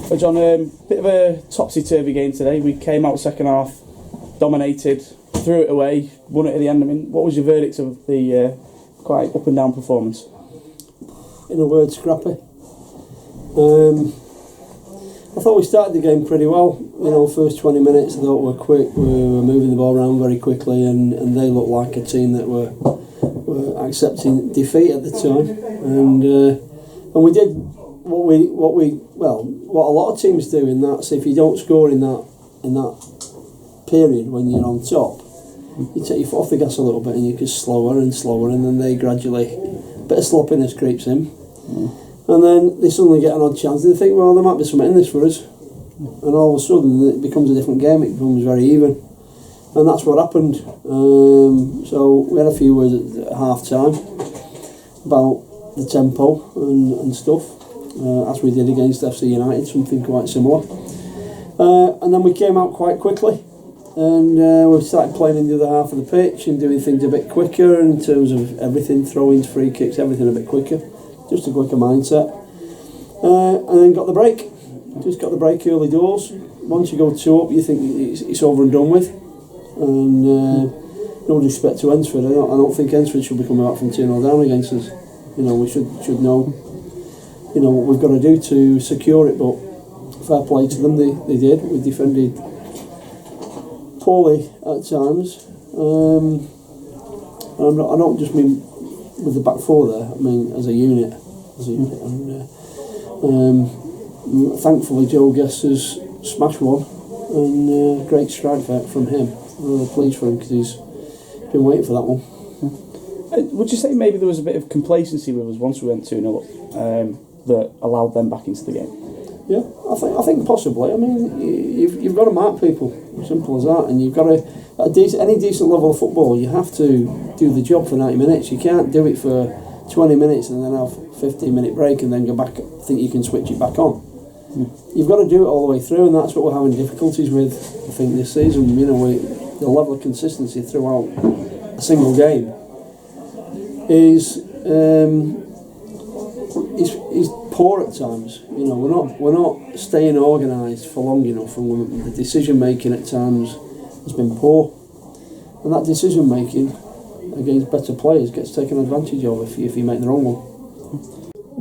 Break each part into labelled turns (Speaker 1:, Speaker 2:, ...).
Speaker 1: Well, John, bit of a topsy-turvy game today. We came out second half, dominated, threw it away, won it at the end. I mean, what was your verdict of the quite up and down performance?
Speaker 2: In a word, scrappy. I thought we started the game pretty well. You know, first 20 minutes I thought we were quick, we were moving the ball around very quickly, and they looked like a team that were accepting defeat at the time. And we did what a lot of teams do in that. So if you don't score in that period when you're on top, you take your foot off the gas a little bit and you get slower and slower, and then they gradually, a bit of sloppiness creeps in. And then they suddenly get an odd chance and they think, well, there might be something in this for us. And all of a sudden it becomes a different game, it becomes very even. And that's what happened. So we had a few words at half time about the tempo and stuff, as we did against FC United, something quite similar. And then we came out quite quickly. And we started playing in the other half of the pitch and doing things a bit quicker in terms of everything, throw-ins, free kicks, everything a bit quicker. Just a quicker mindset, and then got the break. Just got the break early doors. Once you go 2 up, you think it's over and done with. And no disrespect to Hednesford, I don't think Hednesford should be coming out from 2-0 down against us. You know, we should know, you know, what we've got to do to secure it. But fair play to them, they did. We defended poorly at times. I don't just mean with the back four there, I mean as a unit. And thankfully Joe Guest has smashed one, and great strike from him. I'm really pleased for him because he's been waiting for that one.
Speaker 1: Would you say maybe there was a bit of complacency with us once we went 2-0 up, that allowed them back into the game?
Speaker 2: Yeah, I think possibly. I mean, you've got to mark people, simple as that, and you've got to, any decent level of football, you have to do the job for 90 minutes. You can't do it for 20 minutes and then have a 15-minute break and then go back, think you can switch it back on. You've got to do it all the way through, and that's what we're having difficulties with, I think, this season. You know, the level of consistency throughout a single game is poor at times. You know, we're not staying organised for long enough, and the decision making at times has been poor, and that decision making against better players gets taken advantage of if you make the wrong one.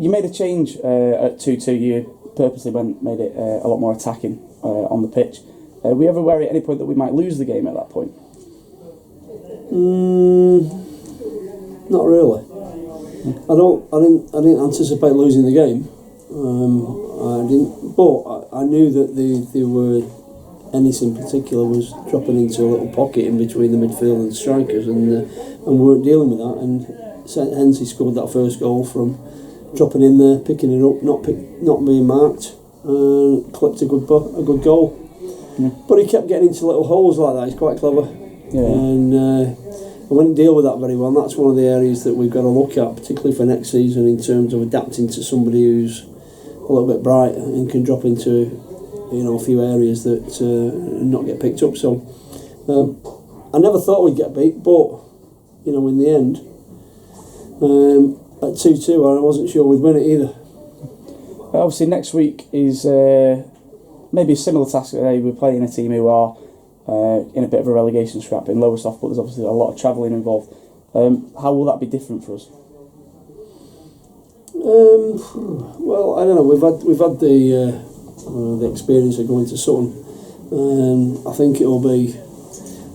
Speaker 1: You made a change at 2-2. You purposely made it a lot more attacking on the pitch. Were we ever worried at any point that we might lose the game at that point?
Speaker 2: Not really. I didn't anticipate losing the game. I didn't, but I knew that they were, Ennis in particular was dropping into a little pocket in between the midfield and strikers, and weren't dealing with that, and hence he scored that first goal from dropping in there, picking it up, not being marked, and clipped a good goal. Yeah. But he kept getting into little holes like that. He's quite clever, and I wouldn't deal with that very well. And that's one of the areas that we've got to look at, particularly for next season, in terms of adapting to somebody who's a little bit bright and can drop into, you know, a few areas that not get picked up. So I never thought we'd get beat, but you know, in the end, at 2-2, I wasn't sure we'd win it either.
Speaker 1: Obviously, next week is maybe a similar task. We're playing a team who are in a bit of a relegation scrap in Lowestoft, but there's obviously a lot of travelling involved. How will that be different for us?
Speaker 2: Well, I don't know. We've had the experience of going to Sutton, and I think it'll be.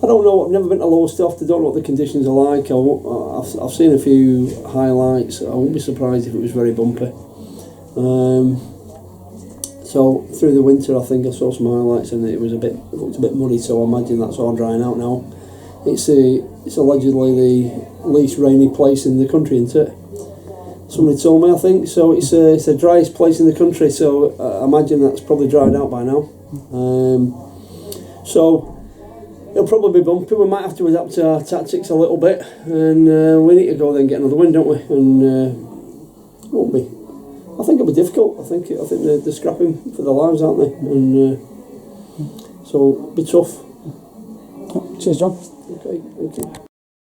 Speaker 2: I don't know. I've never been to Lowestoft. I don't know what the conditions are like. I've seen a few highlights. I wouldn't be surprised if it was very bumpy. So through the winter, I think I saw some highlights, and it looked a bit muddy. So I imagine that's all drying out now. It's allegedly the least rainy place in the country, isn't it? Somebody told me, I think. So it's the driest place in the country. So I imagine that's probably dried out by now. So it'll probably be bumpy. We might have to adapt to our tactics a little bit, and we need to go then get another win, don't we? And it won't be. I think it'll be difficult. I think they're scrapping for their lives, aren't they? And so it'll be tough.
Speaker 1: Cheers, John.
Speaker 2: Okay, thank you.